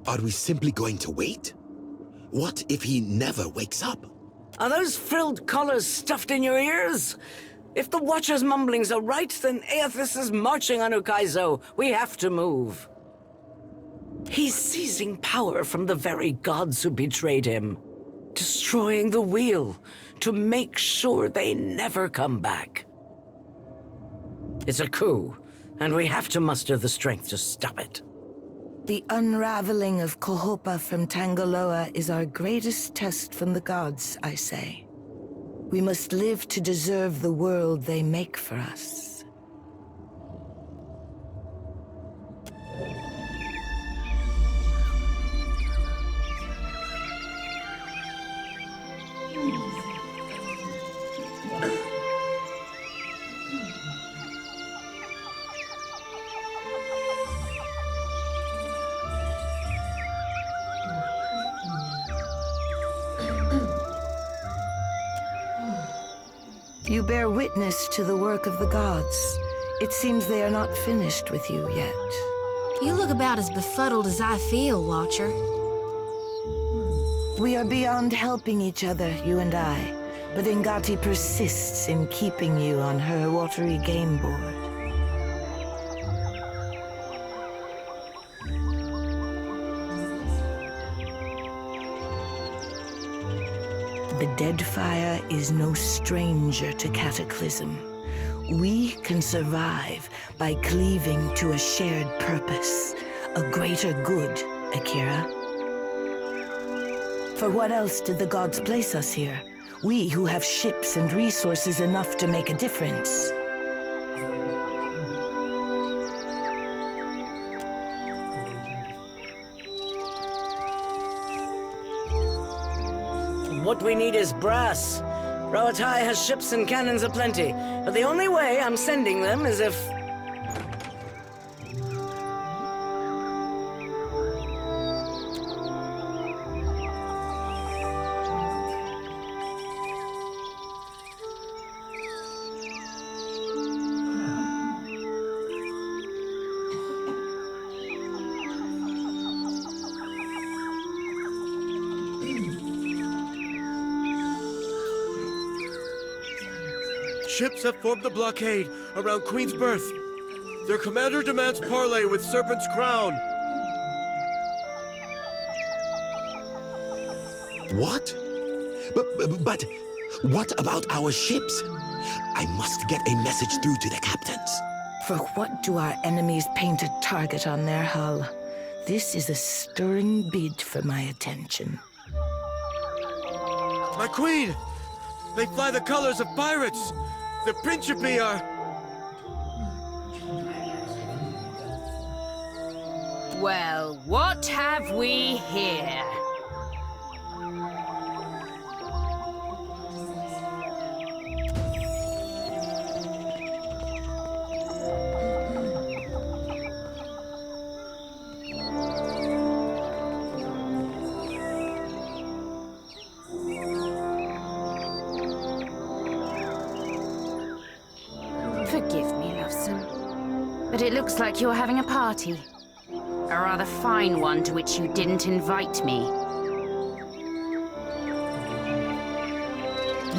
Are we simply going to wait? What if he never wakes up? Are those frilled collars stuffed in your ears? If the Watcher's mumblings are right, then Aethys is marching on Ukaizo. We have to move. He's seizing power from the very gods who betrayed him, destroying the wheel to make sure they never come back. It's a coup, and we have to muster the strength to stop it. The unraveling of Kohopa from Tangaloa is our greatest test from the gods, I say. We must live to deserve the world they make for us. You bear witness to the work of the gods. It seems they are not finished with you yet. You look about as befuddled as I feel, Watcher. We are beyond helping each other, you and I. But Ngati persists in keeping you on her watery game board. The Deadfire is no stranger to cataclysm. We can survive by cleaving to a shared purpose, a greater good, Akira. For what else did the gods place us here? We who have ships and resources enough to make a difference. What we need is brass. Roatai has ships and cannons aplenty, but the only way I'm sending them is if... Ships have formed a blockade around Queen's Berth. Their commander demands parley with Serpent's Crown. What? But what about our ships? I must get a message through to the captains. For what do our enemies paint a target on their hull? This is a stirring bid for my attention. My queen! They fly the colors of pirates! The Principe are... Well, what have we here? Forgive me, Lovesome, but it looks like you're having a party. A rather fine one to which you didn't invite me.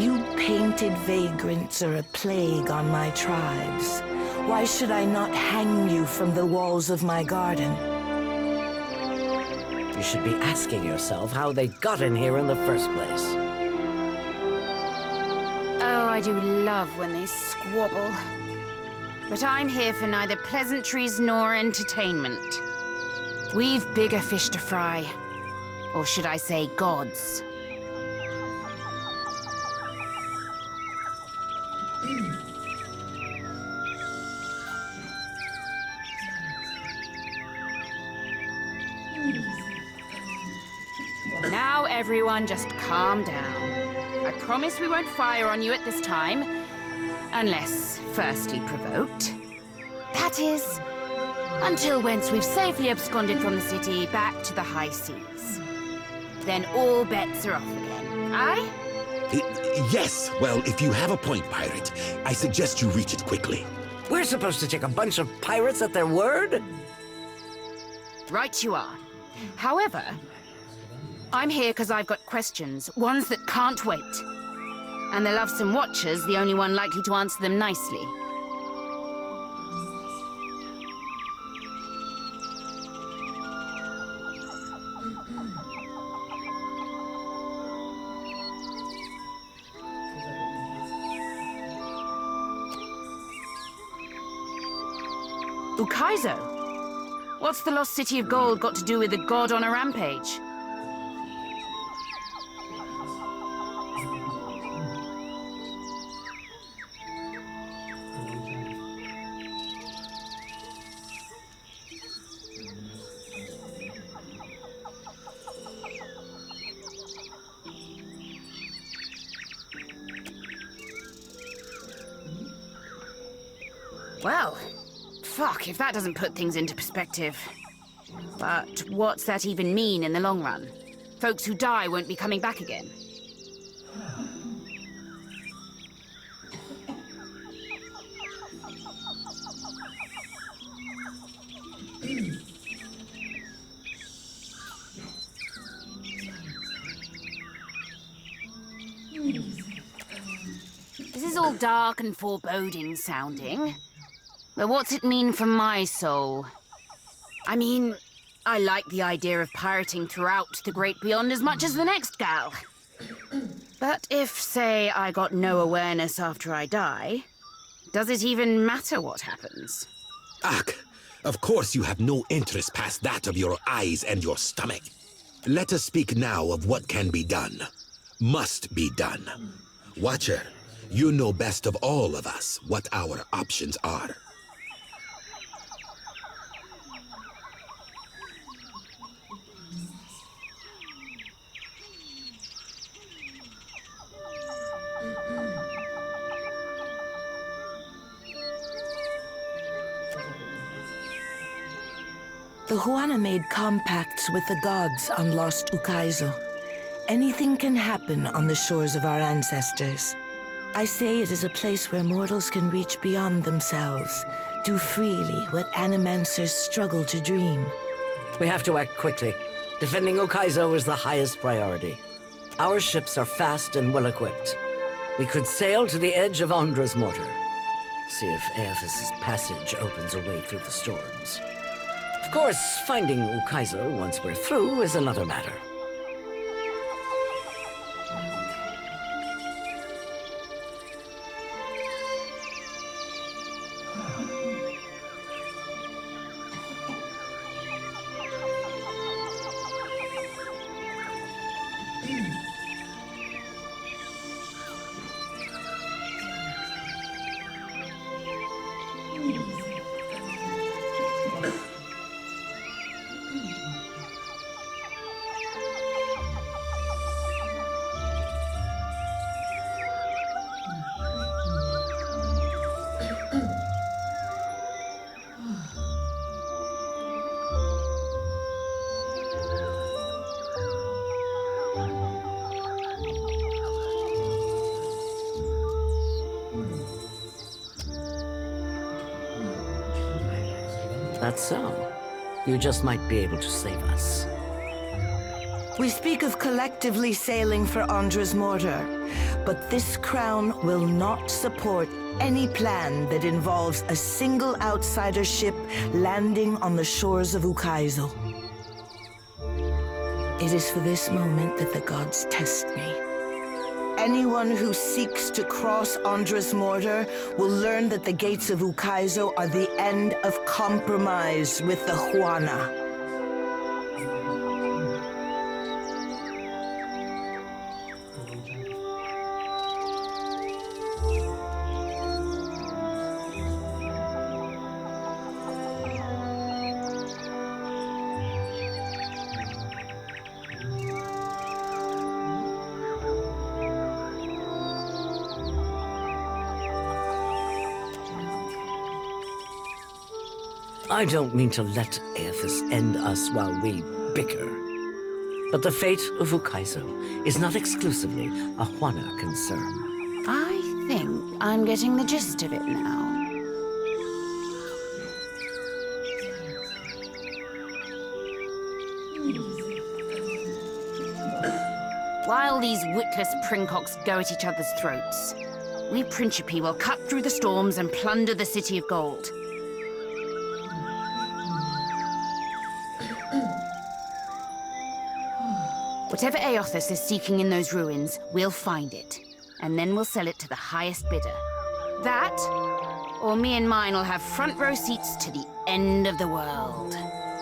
You painted vagrants are a plague on my tribes. Why should I not hang you from the walls of my garden? You should be asking yourself how they got in here in the first place. Oh, I do love when they squabble. But I'm here for neither pleasantries nor entertainment. We've bigger fish to fry. Or should I say gods? Now everyone just calm down. I promise we won't fire on you at this time. Unless firstly provoked. That is, until once we've safely absconded from the city back to the high seas. Then all bets are off again, aye? Yes, well, if you have a point, pirate, I suggest you reach it quickly. We're supposed to take a bunch of pirates at their word? Right you are. However, I'm here because I've got questions, ones that can't wait. And the Lovesome Watcher's the only one likely to answer them nicely. Ukaizo? What's the lost city of gold got to do with a god on a rampage? Well, fuck if that doesn't put things into perspective. But what's that even mean in the long run? Folks who die won't be coming back again. This is all dark and foreboding sounding. But what's it mean for my soul? I mean, I like the idea of pirating throughout the Great Beyond as much as the next gal. But if, say, I got no awareness after I die, does it even matter what happens? Ach, of course you have no interest past that of your eyes and your stomach. Let us speak now of what can be done. Must be done. Watcher, you know best of all of us what our options are. The Huana made compacts with the gods on Lost Ukaizo. Anything can happen on the shores of our ancestors. I say it is a place where mortals can reach beyond themselves, do freely what animancers struggle to dream. We have to act quickly. Defending Ukaizo is the highest priority. Our ships are fast and well-equipped. We could sail to the edge of Andra's mortar. See if Aethys' passage opens a way through the storms. Of course, finding Ukaizo once we're through is another matter. That's so. You just might be able to save us. We speak of collectively sailing for Andra's mortar, but this crown will not support any plan that involves a single outsider ship landing on the shores of Ukaizo. It is for this moment that the gods test me. Anyone who seeks to cross Andra's mortar will learn that the gates of Ukaizo are the end of compromise with the Huana. I don't mean to let Aethys end us while we bicker. But the fate of Ukaizo is not exclusively a Huana concern. I think I'm getting the gist of it now. while these witless princocks go at each other's throats, we Principi will cut through the storms and plunder the City of Gold. Whatever Aothas is seeking in those ruins, we'll find it. And then we'll sell it to the highest bidder. That, or me and mine will have front row seats to the end of the world.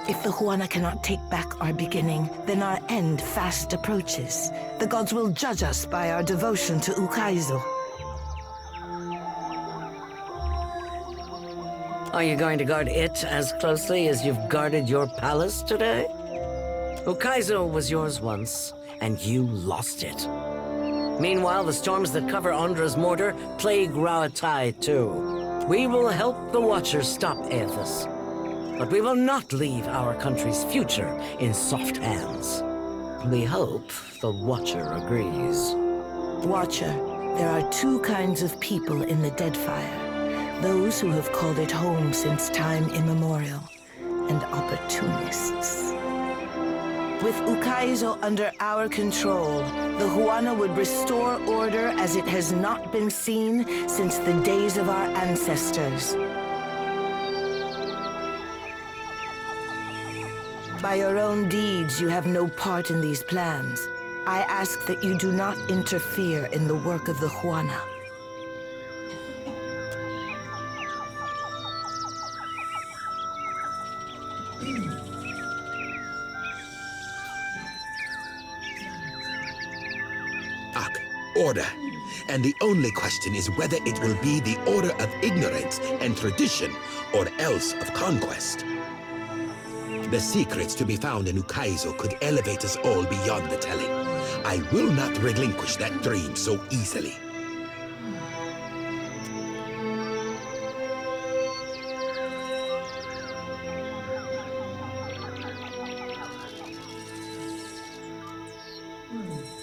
If the Huana cannot take back our beginning, then our end fast approaches. The gods will judge us by our devotion to Ukaizo. Are you going to guard it as closely as you've guarded your palace today? Ukaizo was yours once, and you lost it. Meanwhile, the storms that cover Andra's mortar plague Rauatai too. We will help the Watchers stop Aethys, but we will not leave our country's future in soft hands. We hope the Watcher agrees. Watcher, there are two kinds of people in the Deadfire. Those who have called it home since time immemorial, and opportunists. With Ukaizo under our control, the Huana would restore order as it has not been seen since the days of our ancestors. By your own deeds, you have no part in these plans. I ask that you do not interfere in the work of the Huana. Order. And the only question is whether it will be the order of ignorance and tradition, or else of conquest. The secrets to be found in Ukaizo could elevate us all beyond the telling. I will not relinquish that dream so easily.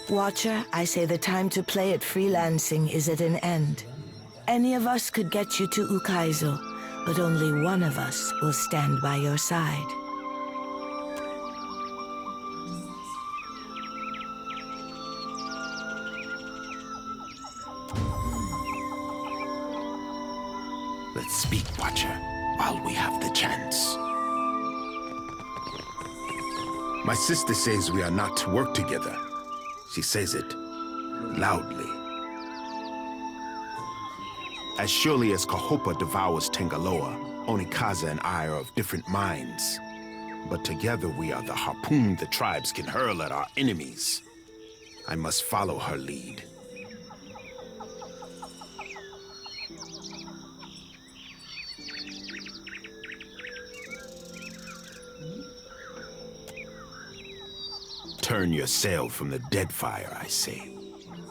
Watcher, I say the time to play at freelancing is at an end. Any of us could get you to Ukaizo, but only one of us will stand by your side. Let's speak, Watcher, while we have the chance. My sister says we are not to work together. She says it loudly. As surely as Kahopa devours Tangaloa, Onikaza and I are of different minds. But together we are the harpoon the tribes can hurl at our enemies. I must follow her lead. Turn your sail from the Deadfire, I say.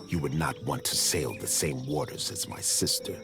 You would not want to sail the same waters as my sister.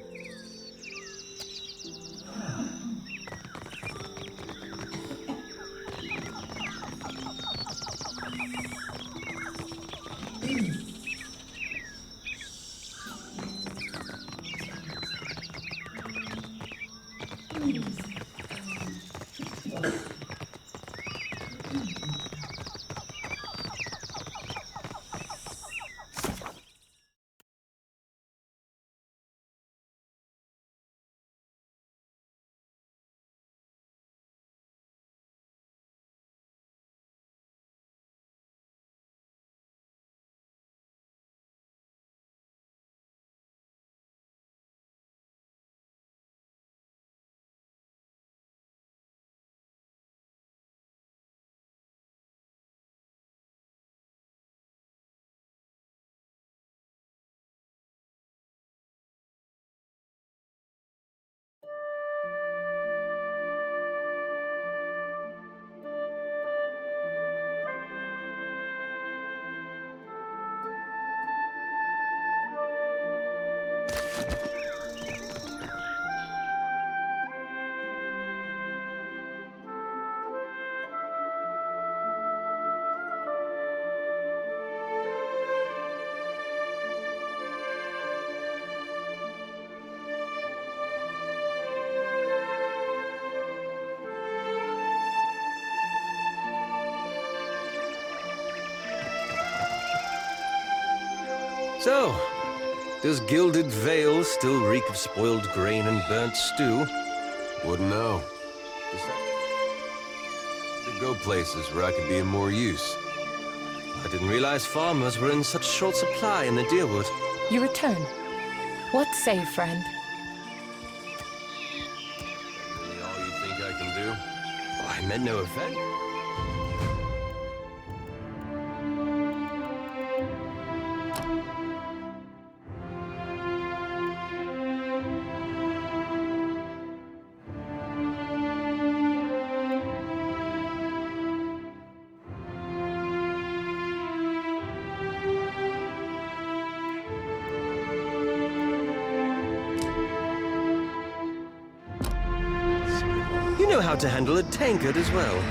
So, does Gilded Vale still reek of spoiled grain and burnt stew? Wouldn't know. To go places where I could be of more use. I didn't realize farmers were in such short supply in the Deerwood. You return. What say, friend? Really all you think I can do? Oh, I meant no offense. You know how to handle a tankard as well.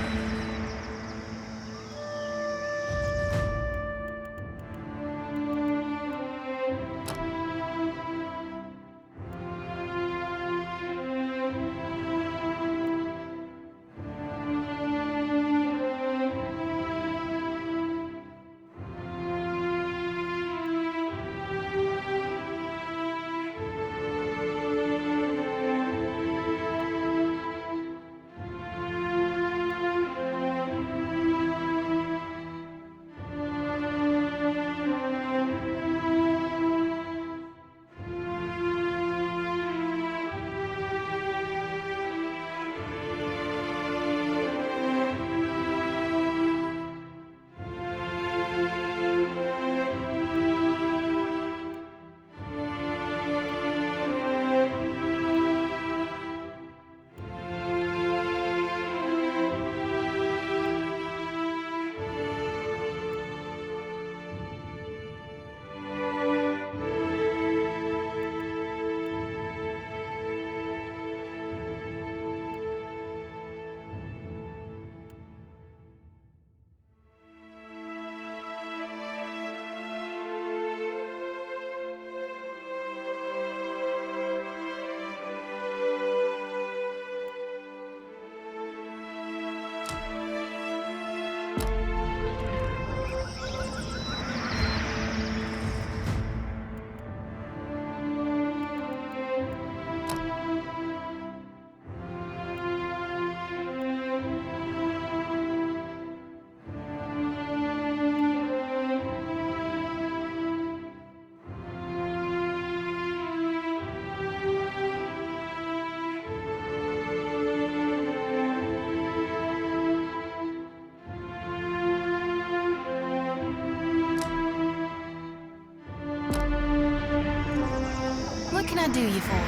What can I do you for?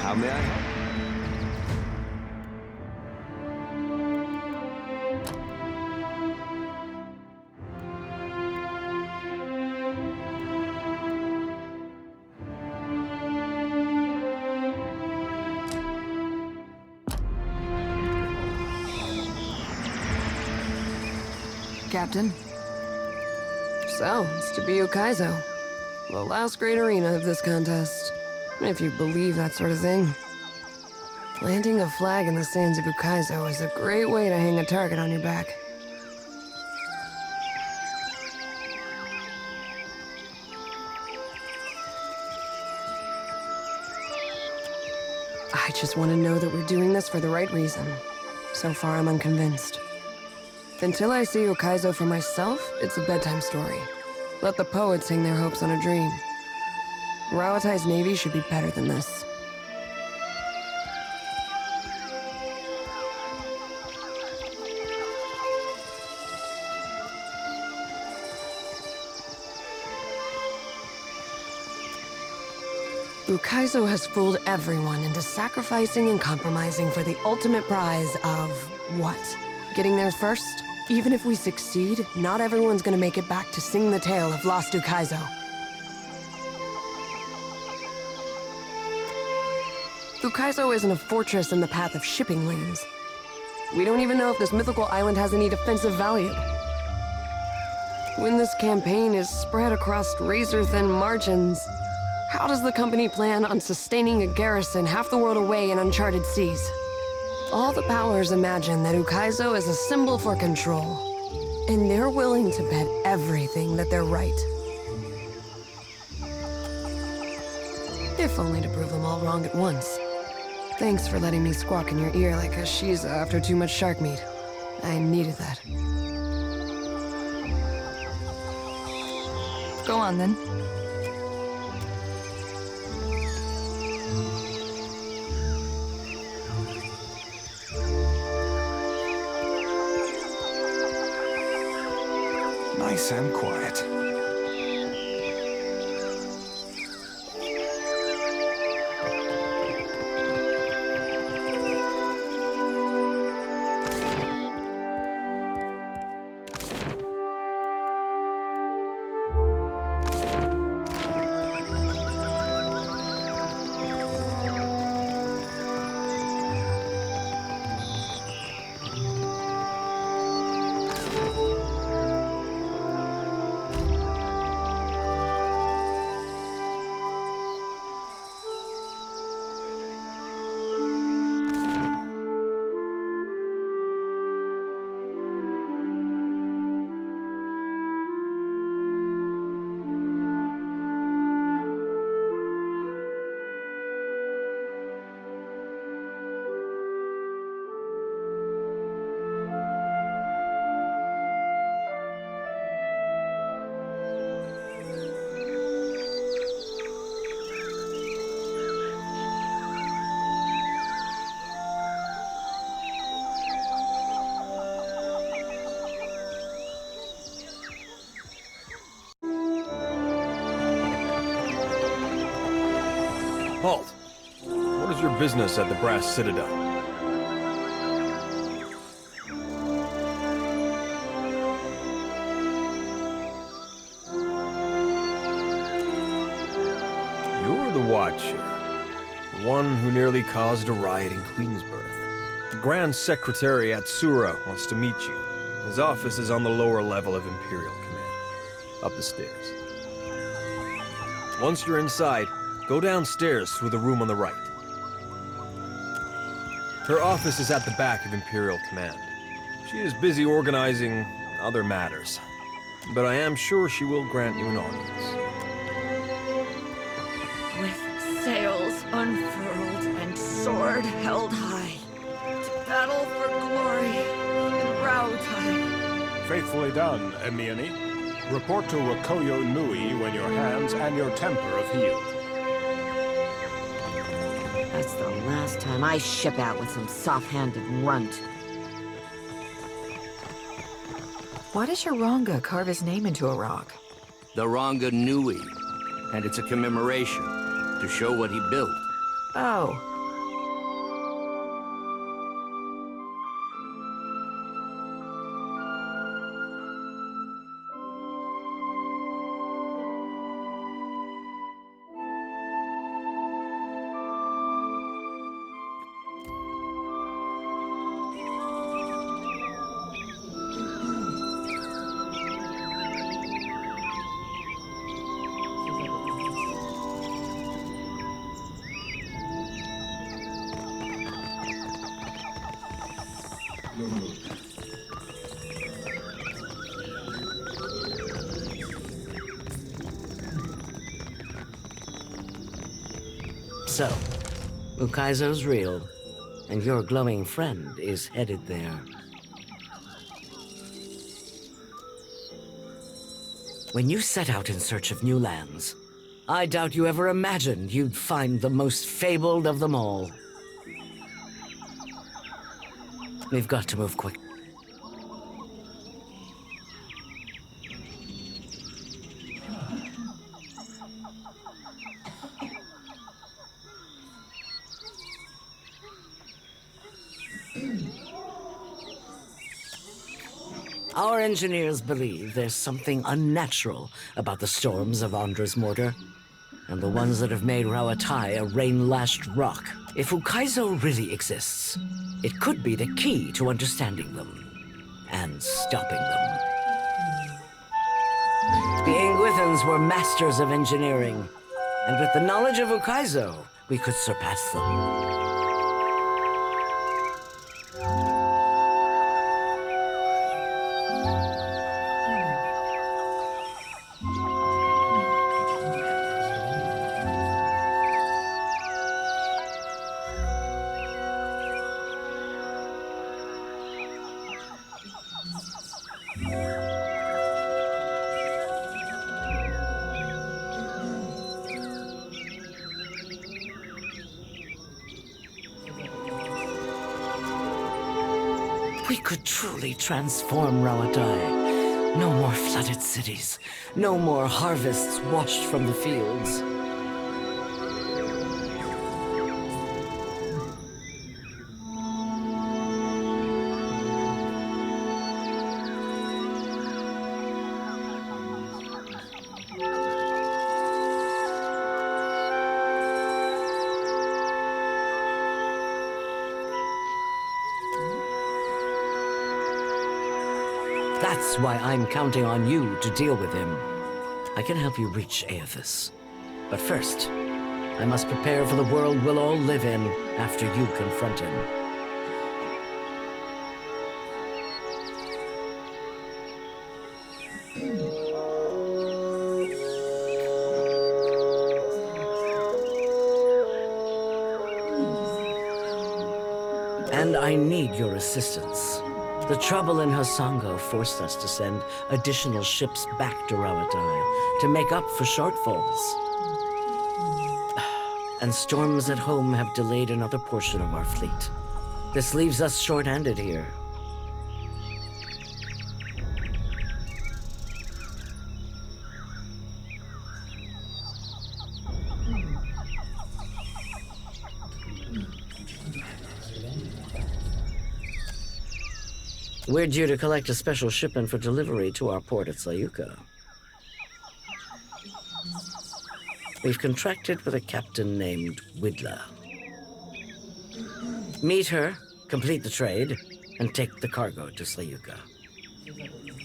How may I help? Captain. So, it's to be Ukaizo. The last great arena of this contest. If you believe that sort of thing. Planting a flag in the sands of Ukaizo is a great way to hang a target on your back. I just want to know that we're doing this for the right reason. So far, I'm unconvinced. Until I see Ukaizo for myself, it's a bedtime story. Let the poets hang their hopes on a dream. Rawatai's navy should be better than this. Ukaizo has fooled everyone into sacrificing and compromising for the ultimate prize of what? Getting there first? Even if we succeed, not everyone's gonna make it back to sing the tale of lost Ukaizo. Ukaizo isn't a fortress in the path of shipping lanes. We don't even know if this mythical island has any defensive value. When this campaign is spread across razor-thin margins, how does the company plan on sustaining a garrison half the world away in uncharted seas? All the powers imagine that Ukaizo is a symbol for control, and they're willing to bet everything that they're right. If only to prove them all wrong at once. Thanks for letting me squawk in your ear like a Shiza after too much shark meat. I needed that. Go on, then. Nice and quiet. Halt! What is your business at the Brass Citadel? You're the Watcher. The one who nearly caused a riot in Queensbirth. The Grand Secretary at Sura wants to meet you. His office is on the lower level of Imperial Command. Up the stairs. Once you're inside, go downstairs through the room on the right. Her office is at the back of Imperial Command. She is busy organizing other matters, but I am sure she will grant you an audience. With sails unfurled and sword held high, to battle for glory in Rautai. Faithfully done, Emione. Report to Wakoyo Nui when your hands and your temper have healed. That's the last time I ship out with some soft-handed runt. Why does your Ranga carve his name into a rock? The Ranga Nui, and it's a commemoration to show what he built. Oh. So, Ukaizo's real, and your glowing friend is headed there. When you set out in search of new lands, I doubt you ever imagined you'd find the most fabled of them all. We've got to move quick. Our engineers believe there's something unnatural about the storms of Andra's mortar. and the ones that have made Rawatai a rain-lashed rock. If Ukaizo really exists, it could be the key to understanding them and stopping them. The Ingwithans were masters of engineering, and with the knowledge of Ukaizo, we could surpass them. We could truly transform Rawadai. No more flooded cities. No more harvests washed from the fields. That's why I'm counting on you to deal with him. I can help you reach Aethys. But first, I must prepare for the world we'll all live in after you confront him. And I need your assistance. The trouble in Hasango forced us to send additional ships back to Rawadai to make up for shortfalls. And storms at home have delayed another portion of our fleet. This leaves us short-handed here. We're due to collect a special shipment for delivery to our port at Sayuka. We've contracted with a captain named Widla. Meet her, complete the trade, and take the cargo to Sayuka.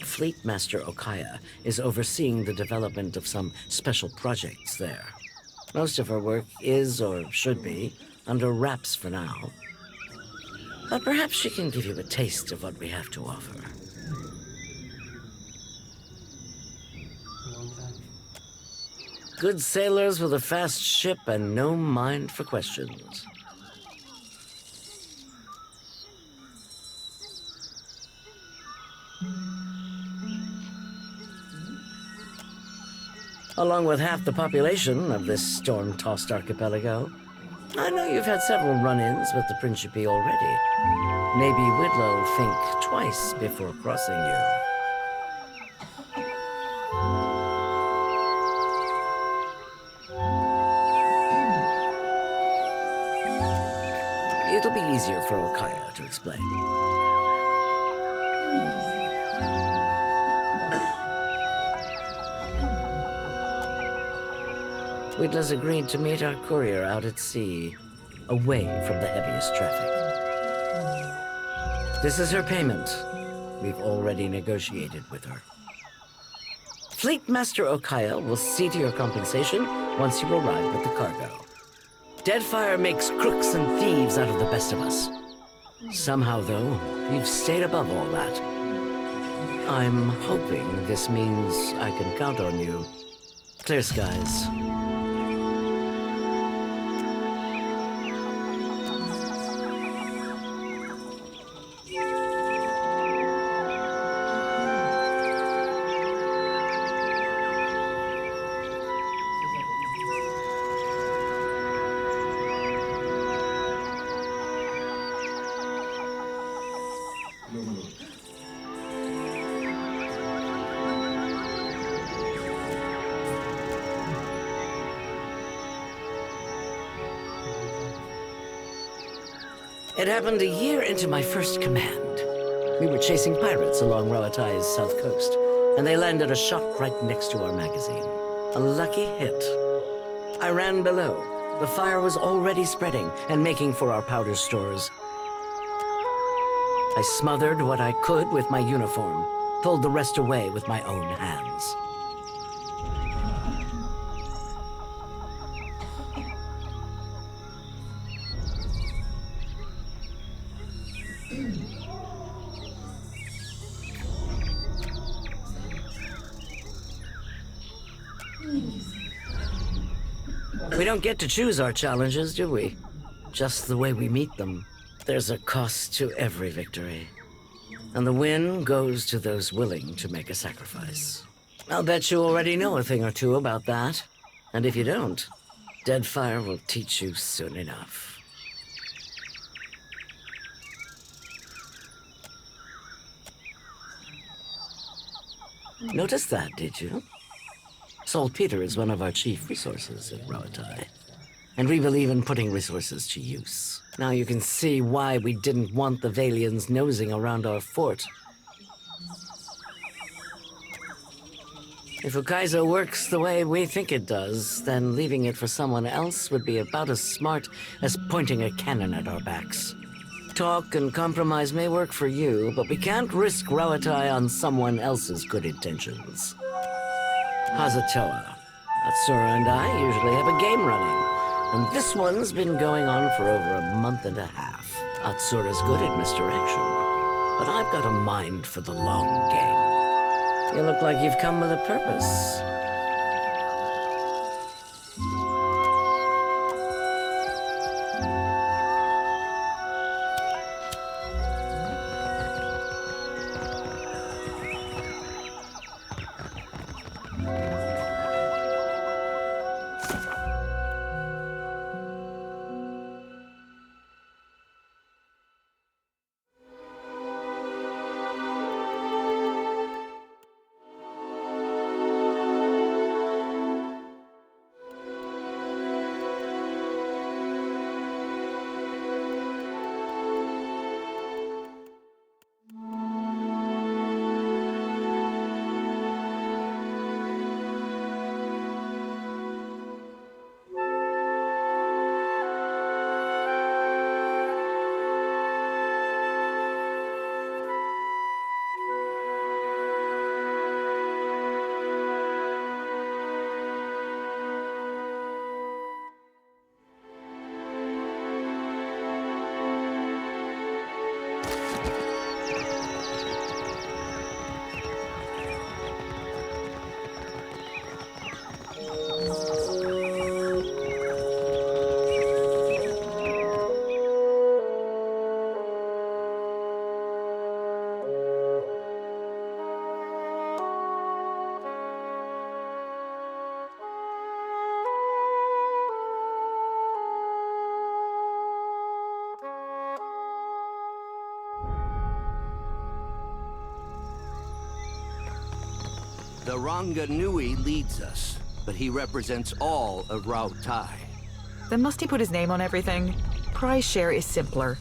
Fleet Master Okaya is overseeing the development of some special projects there. Most of her work is, or should be, under wraps for now. But perhaps she can give you a taste of what we have to offer. Good sailors with a fast ship and no mind for questions. Along with half the population of this storm-tossed archipelago, I know you've had several run-ins with the Principe already. Maybe Widlow will think twice before crossing you. It'll be easier for Okaya to explain. Widlow's agreed to meet our courier out at sea, away from the heaviest traffic. This is her payment. We've already negotiated with her. Fleet Master Okaya will see to your compensation once you arrive with the cargo. Deadfire makes crooks and thieves out of the best of us. Somehow, though, you've stayed above all that. I'm hoping this means I can count on you. Clear skies. It happened a year into my first command. We were chasing pirates along Rawatai's south coast, and they landed a shot right next to our magazine. A lucky hit. I ran below. The fire was already spreading and making for our powder stores. I smothered what I could with my uniform, pulled the rest away with my own hands. We don't get to choose our challenges, do we? Just the way we meet them. There's a cost to every victory. And the win goes to those willing to make a sacrifice. I'll bet you already know a thing or two about that. And if you don't, Deadfire will teach you soon enough. Notice that, did you? Saltpeter is one of our chief resources at Rauatai. And we believe in putting resources to use. Now you can see why we didn't want the Valians nosing around our fort. If Ukaizo works the way we think it does, then leaving it for someone else would be about as smart as pointing a cannon at our backs. Talk and compromise may work for you, but we can't risk Rauatai on someone else's good intentions. Hazatoa, Atsura and I usually have a game running, and this one's been going on for over a month and a half. Atsura's good at misdirection, but I've got a mind for the long game. You look like you've come with a purpose. The Ranga Nui leads us, but he represents all of Rauatai. Then must he put his name on everything? Prize share is simpler.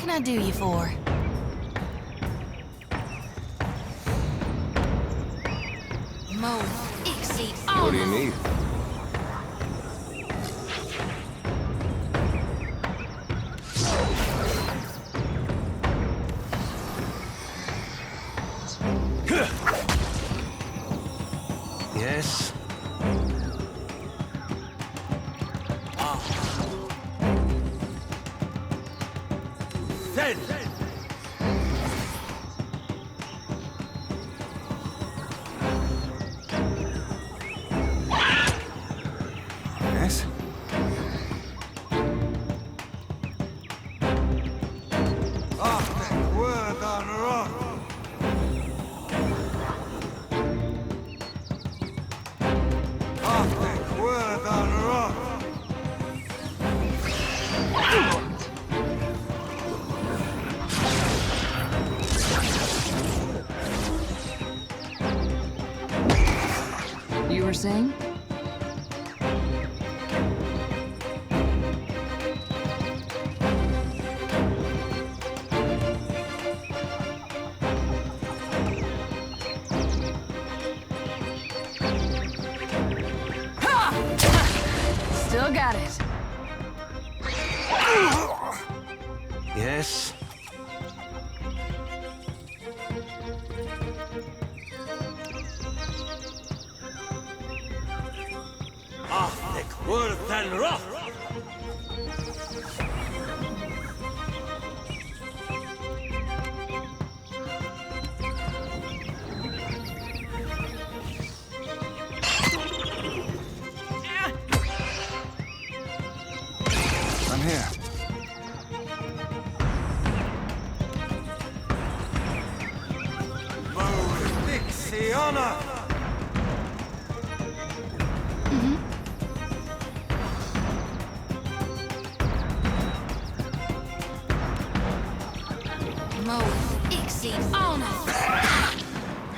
can I do you for? Mo, Ixie, What do you need? Yes. Yes? You were saying? Still got it. Yes. I'm here. Mo, Ixie, on us.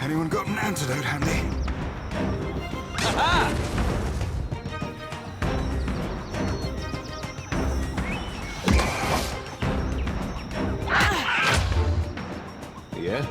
Anyone got an antidote handy? Yeah?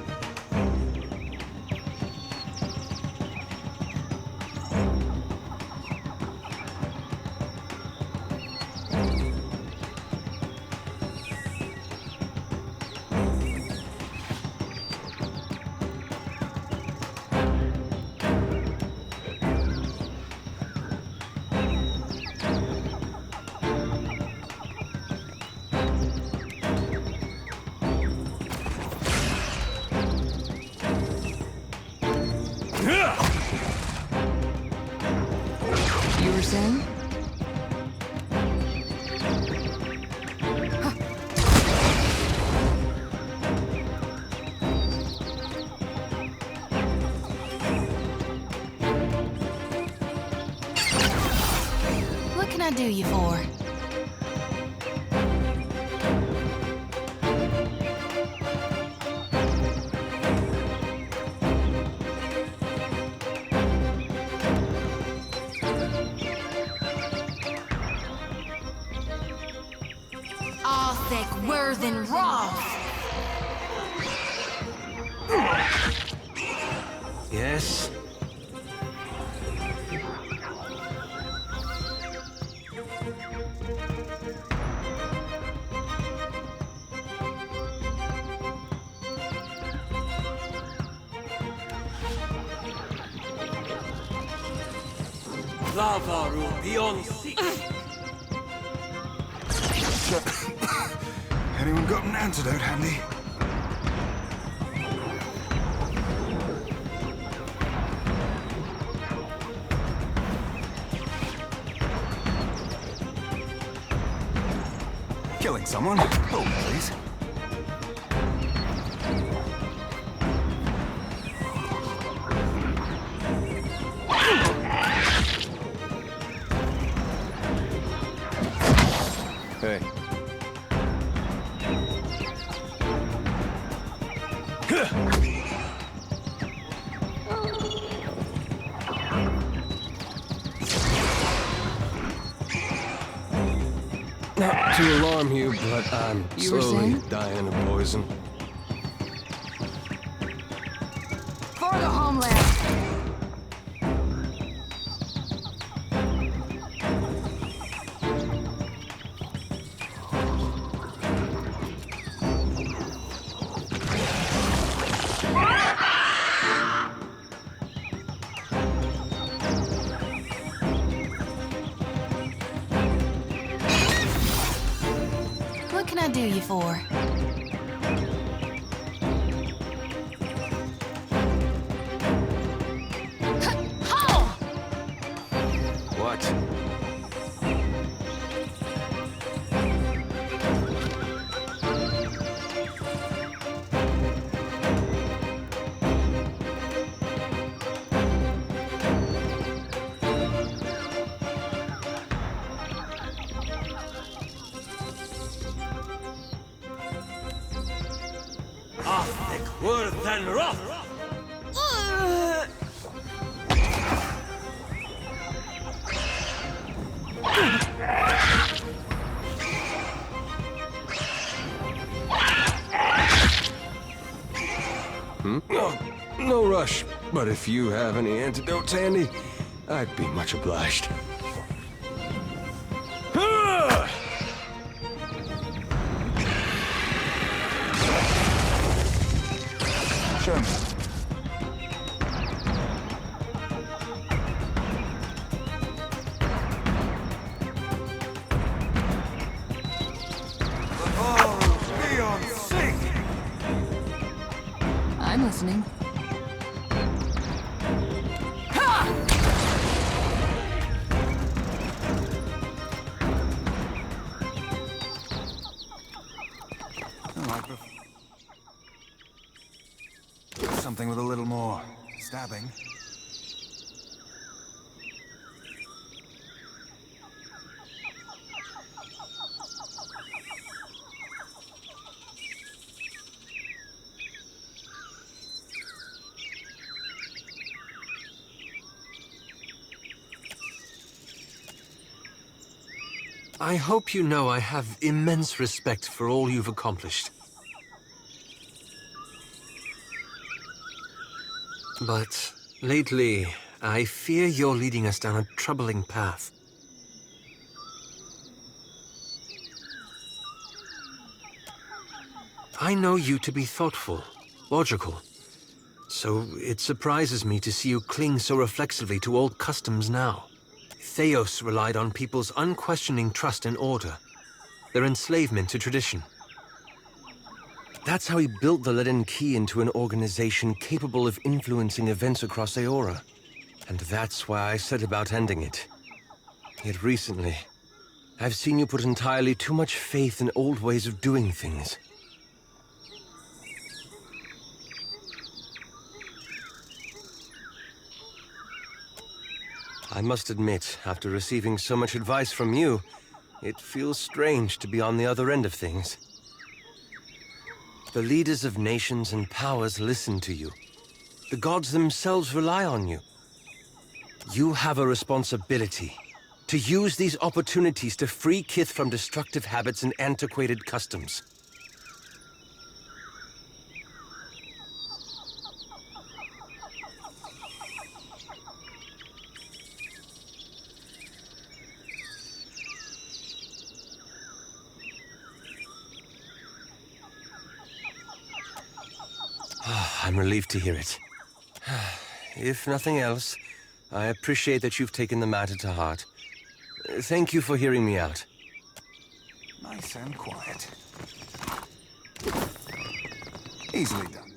You were saying? What can I do you for? Arthek Worthen Roth. Yes. Anyone got an antidote handy? Killing someone? Oh, please. Hey. Not to alarm you, but I'm You were slowly saying? dying of poison. For the homeland! What can I do you for? What? Worth and rough! No rush, but if you have any antidotes handy, I'd be much obliged. Show me. I'm listening. Something with a little more stabbing. I hope you know I have immense respect for all you've accomplished. But lately, I fear you're leading us down a troubling path. I know you to be thoughtful, logical, so it surprises me to see you cling so reflexively to old customs now. Theos relied on people's unquestioning trust in order, their enslavement to tradition. That's how he built the Leaden Key into an organization capable of influencing events across Aora. And that's why I set about ending it. Yet recently, I've seen you put entirely too much faith in old ways of doing things. I must admit, after receiving so much advice from you, it feels strange to be on the other end of things. The leaders of nations and powers listen to you. The gods themselves rely on you. You have a responsibility to use these opportunities to free Kith from destructive habits and antiquated customs. I'm relieved to hear it. If nothing else, I appreciate that you've taken the matter to heart. Thank you for hearing me out. Nice and quiet. Easily done.